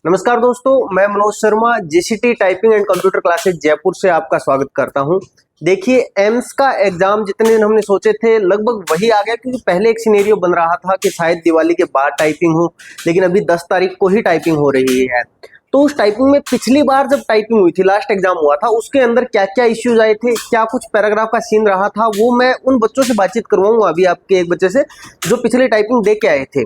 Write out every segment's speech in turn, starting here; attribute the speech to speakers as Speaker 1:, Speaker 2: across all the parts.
Speaker 1: नमस्कार दोस्तों, मैं Manoj Sharma JCT typing and computer classes Jaipur से आपका स्वागत करता हूं। देखिए, एम्स का एग्जाम जितने दिन हमने सोचे थे लगभग वही आ गया, क्योंकि पहले एक सिनेरियो बन रहा था कि शायद दिवाली के बाद टाइपिंग हो, लेकिन अभी 10 तारीख को ही टाइपिंग हो रही है। तो उस टाइपिंग में पिछली बार जब टाइपिंग हुई थी, लास्ट एग्जाम हुआ था, उसके अंदर क्या क्या इश्यूज आए थे, क्या कुछ पैराग्राफ का सीन रहा था, वो मैं उन बच्चों से बातचीत करवाऊंगा अभी आपके एक बच्चे से जो पिछले टाइपिंग दे के आए थे,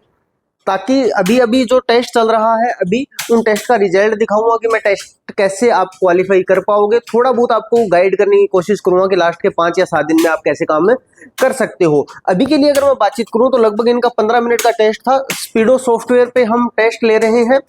Speaker 1: ताकि अभी अभी जो टेस्ट चल रहा है अभी उन टेस्ट का रिजल्ट दिखाऊंगा कि मैं टेस्ट कैसे आप क्वालिफाई कर पाओगे। थोड़ा बहुत आपको गाइड करने की कोशिश करूंगा कि लास्ट के 5 या 7 दिन में आप कैसे काम में कर सकते हो। अभी के लिए अगर मैं बातचीत करूं तो लगभग इनका 15 मिनट का टेस्ट था। स्पीडो सॉफ्टवेयर पे हम टेस्ट ले रहे हैं।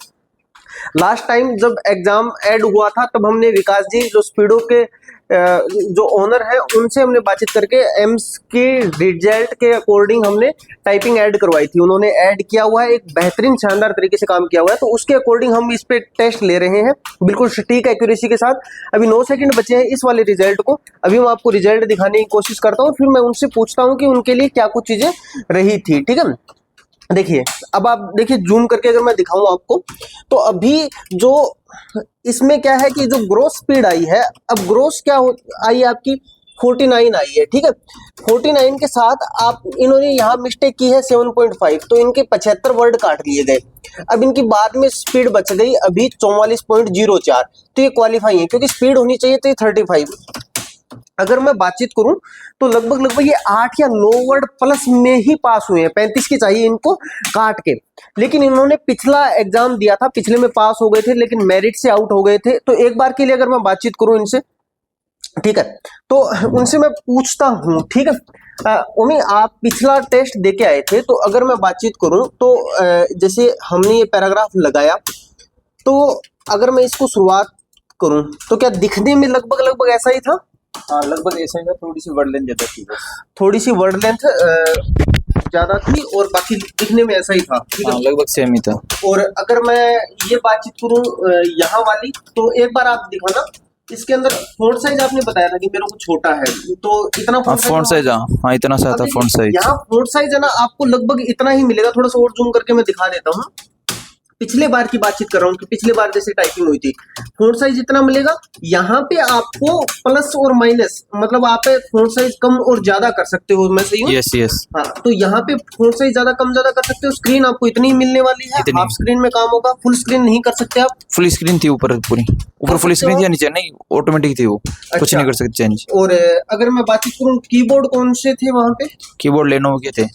Speaker 1: लास्ट टाइम जब एग्जाम ऐड हुआ था तब हमने विकास जी जो स्पीडो के जो ओनर है उनसे हमने बातचीत करके एम्स के रिजल्ट के अकॉर्डिंग हमने टाइपिंग ऐड करवाई थी। उन्होंने ऐड किया हुआ है, एक बेहतरीन शानदार तरीके से काम किया हुआ है, तो उसके अकॉर्डिंग हम इस पे टेस्ट ले रहे हैं बिल्कुल सटीक एक्यूरेसी के साथ। अभी 9 सेकंड बचे हैं इस वाले रिजल्ट को। अभी मैं आपको रिजल्ट दिखाने की कोशिश करता हूँ, फिर मैं उनसे पूछता हूँ कि उनके लिए क्या कुछ चीजें रही थी। ठीक है, देखिए, अब आप देखिए जूम करके अगर मैं दिखाऊं आपको, तो अभी जो इसमें क्या है कि जो ग्रोथ स्पीड आई है, अब ग्रोथ क्या आई है आपकी 49 आई है। ठीक है, 49 के साथ आप इन्होंने यहाँ मिस्टेक की है 7.5, तो इनके 75 वर्ड काट लिए गए। अब इनकी बाद में स्पीड बच गई अभी 44.04, तो ये क्वालिफाई है, क्योंकि स्पीड होनी चाहिए तो ये 35। अगर मैं बातचीत करूं तो लगभग ये 8 या 9 वर्ड प्लस में ही पास हुए हैं। 35 की चाहिए इनको काट के, लेकिन इन्होंने पिछला एग्जाम दिया था, पिछले में पास हो गए थे लेकिन मेरिट से आउट हो गए थे। तो एक बार के लिए अगर मैं बातचीत करूं इनसे, ठीक है, तो उनसे मैं पूछता हूं। ठीक है, उन्हीं आप पिछला टेस्ट दे के आए थे, तो अगर मैं बातचीत करूं तो जैसे हमने ये पैराग्राफ लगाया, तो अगर मैं इसको शुरुआत करूं तो क्या दिखने में लगभग ऐसा ही था?
Speaker 2: हाँ, लगभग ऐसा ही था। थोड़ी सी वर्ड लेंथ ज्यादा थी बस।
Speaker 1: थोड़ी सी वर्ड लेंथ ज्यादा थी और बाकी दिखने में ऐसा ही था।
Speaker 2: हाँ, लगभग सेम ही था।
Speaker 1: और अगर मैं ये बातचीत करूं यहाँ वाली, तो एक बार आप दिखाना, इसके अंदर फॉन्ट साइज आपने बताया था कि मेरे को छोटा है, तो इतना
Speaker 2: फॉन्ट साइज हाँ इतना सा था फॉन्ट साइज।
Speaker 1: यहाँ फॉन्ट साइज है ना, आपको लगभग इतना ही मिलेगा। थोड़ा सा और जूम करके मैं दिखा देता हूँ। पिछले बार की बातचीत कर रहा हूँ कि पिछले बार जैसे टाइपिंग हुई थी, फॉन्ट साइज इतना मिलेगा। यहाँ पे आपको प्लस और माइनस, मतलब आप फॉन्ट साइज कम और ज्यादा कर सकते हो। मैं सही हूँ?
Speaker 2: Yes yes.
Speaker 1: हाँ, तो यहाँ पे फॉन्ट साइज ज्यादा कम ज्यादा कर सकते हो। स्क्रीन आपको इतनी मिलने वाली है, हाफ स्क्रीन में काम होगा, फुल स्क्रीन नहीं कर सकते आप।
Speaker 2: फुल स्क्रीन थी ऊपर, पूरी ऊपर फुल स्क्रीन थी या नीचे नहीं, ऑटोमेटिक थी वो। कुछ नहीं कर सकते चेंज।
Speaker 1: और अगर मैं बातचीत करूँ कीबोर्ड कौन से थे वहां पे?
Speaker 2: कीबोर्ड लेनोवो के थे।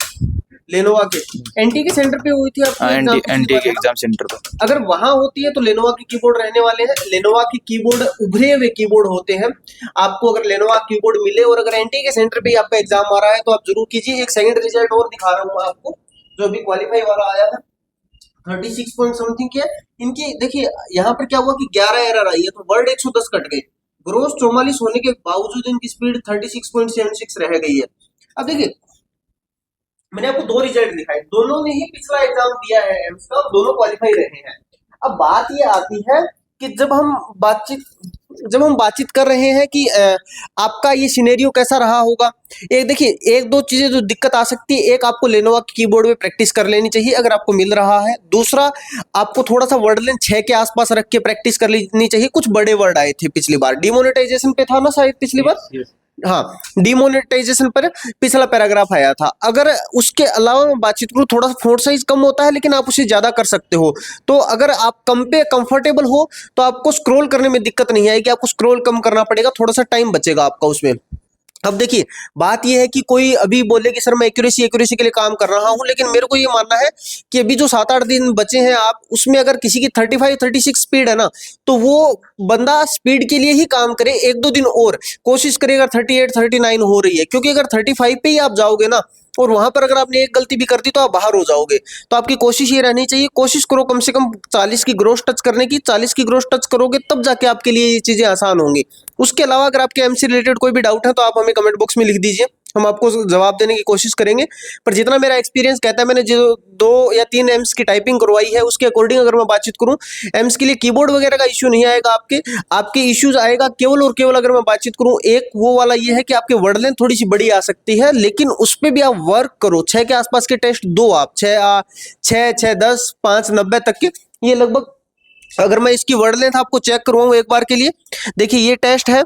Speaker 1: लेनोवा के एनटी के सेंटर पे हुई थी आपकी
Speaker 2: एनटी के एग्जाम सेंटर पर।
Speaker 1: अगर वहां होती है तो लेनोवा की कीबोर्ड रहने वाले हैं। लेनोवा की कीबोर्ड उभरे हुए कीबोर्ड होते हैं। आपको अगर लेनोवा कीबोर्ड मिले और अगर एनटी के सेंटर पे आपका एग्जाम आ रहा है तो आप जरूर कीजिए। एक सेकंड रिजल्ट और दिखा रहा हूँ आपको, जो अभी क्वालिफाई वाला आया था 36 पॉइंट समथिंग के। इनकी देखिए यहाँ पर क्या हुआ कि 11 एरर आई है, तो वर्ड 110 कट गए। ग्रोस 44 होने के बावजूद इनकी स्पीड 36.76 रह गई है। अब देखिए, मैंने आपको 2 रिजल्ट दिखाए, दोनों ने ही पिछला एग्जाम दिया है एम्स का, दोनों क्वालिफाई रहे हैं। अब बात ये आती है कि जब हम बातचीत कर रहे हैं कि आपका ये सिनेरियो कैसा रहा होगा। एक देखिए, एक दो चीजें जो दिक्कत आ सकती है, एक आपको लेनोवा की कीबोर्ड में प्रैक्टिस कर लेनी चाहिए अगर आपको मिल रहा है। दूसरा, आपको थोड़ा सा वर्ड लेंथ 6 के आसपास रख के प्रैक्टिस कर लेनी चाहिए। कुछ बड़े वर्ड आए थे पिछली बार, डिमोनेटाइजेशन पे था ना शायद पिछली बार। हाँ, डिमोनेटाइजेशन पर पिछला पैराग्राफ आया था। अगर उसके अलावा मैं बातचीत करूँ, थोड़ा सा फॉन्ट साइज कम होता है लेकिन आप उसे ज्यादा कर सकते हो। तो अगर आप कम पे कंफर्टेबल हो तो आपको स्क्रॉल करने में दिक्कत नहीं आएगी। आपको स्क्रॉल कम करना पड़ेगा, थोड़ा सा टाइम बचेगा आपका उसमें। अब देखिए, बात यह है कि कोई अभी बोले कि सर मैं एक्यूरेसी के लिए काम कर रहा हूं, लेकिन मेरे को ये मानना है कि अभी जो 7-8 दिन बचे हैं, आप उसमें अगर किसी की 35-36 स्पीड है ना, तो वो बंदा स्पीड के लिए ही काम करे। 1-2 दिन और कोशिश करेगा 38-39 हो रही है, क्योंकि अगर 35 पे ही आप जाओगे ना और वहां पर अगर आपने एक गलती भी कर दी तो आप बाहर हो जाओगे। तो आपकी कोशिश ये रहनी चाहिए, कोशिश करो कम से कम 40 की ग्रोस टच करने की। 40 की ग्रोस टच करोगे तब जाके आपके लिए ये चीजें आसान होंगी। उसके अलावा अगर आपके एमसी रिलेटेड कोई भी डाउट है तो आप हमें कमेंट बॉक्स में लिख दीजिए, हम आपको जवाब देने की कोशिश करेंगे। पर जितना मेरा एक्सपीरियंस कहता है, मैंने जो 2 या 3 एम्स की टाइपिंग करवाई है उसके अकॉर्डिंग अगर मैं बातचीत करूं, एम्स के लिए कीबोर्ड वगैरह का इश्यू नहीं आएगा। आपके इश्यूज आएगा केवल और केवल, अगर मैं बातचीत करूं, एक वो वाला ये है कि आपके वर्ड लेंथ थोड़ी सी बड़ी आ सकती है, लेकिन उस पर भी आप वर्क करो। 6 के आसपास के टेस्ट दो आप, 6 6 10 5 90 तक के, ये लगभग अगर मैं इसकी वर्ड लेंथ आपको चेक करवाऊँ एक बार के लिए, देखिए ये टेस्ट है।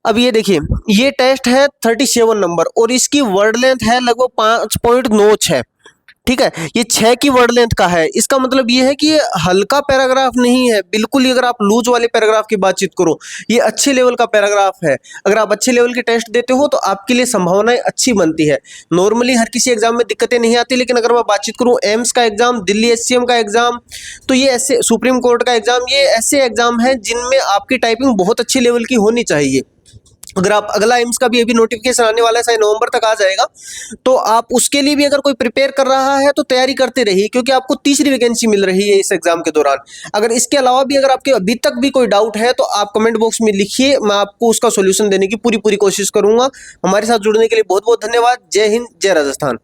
Speaker 1: अब ये देखिए ये टेस्ट है 37 नंबर और इसकी वर्ड लेंथ है लगभग 5.96। ठीक है, ये 6 की वर्ड लेंथ का है। इसका मतलब ये है कि ये हल्का पैराग्राफ नहीं है बिल्कुल ही। अगर आप लूज वाले पैराग्राफ की बातचीत करो, ये अच्छे लेवल का पैराग्राफ है। अगर आप अच्छे लेवल के टेस्ट देते हो तो आपके लिए संभावनाएं अच्छी बनती है। नॉर्मली हर किसी एग्जाम में दिक्कतें नहीं आती, लेकिन अगर मैं बातचीत करूं एम्स का एग्जाम, दिल्ली एचसीएम का एग्जाम, तो ये ऐसे, सुप्रीम कोर्ट का एग्जाम, ये ऐसे एग्जाम है जिनमें आपकी टाइपिंग बहुत अच्छी लेवल की होनी चाहिए। अगर आप अगला एम्स का भी अभी नोटिफिकेशन आने वाला है, शायद नवंबर तक आ जाएगा, तो आप उसके लिए भी अगर कोई प्रिपेयर कर रहा है तो तैयारी करते रहिए, क्योंकि आपको तीसरी वैकेंसी मिल रही है इस एग्जाम के दौरान। अगर इसके अलावा भी अगर आपके अभी तक भी कोई डाउट है तो आप कमेंट बॉक्स में लिखिए, मैं आपको उसका सोल्यूशन देने की पूरी कोशिश करूंगा। हमारे साथ जुड़ने के लिए बहुत बहुत धन्यवाद। जय हिंद, जय राजस्थान।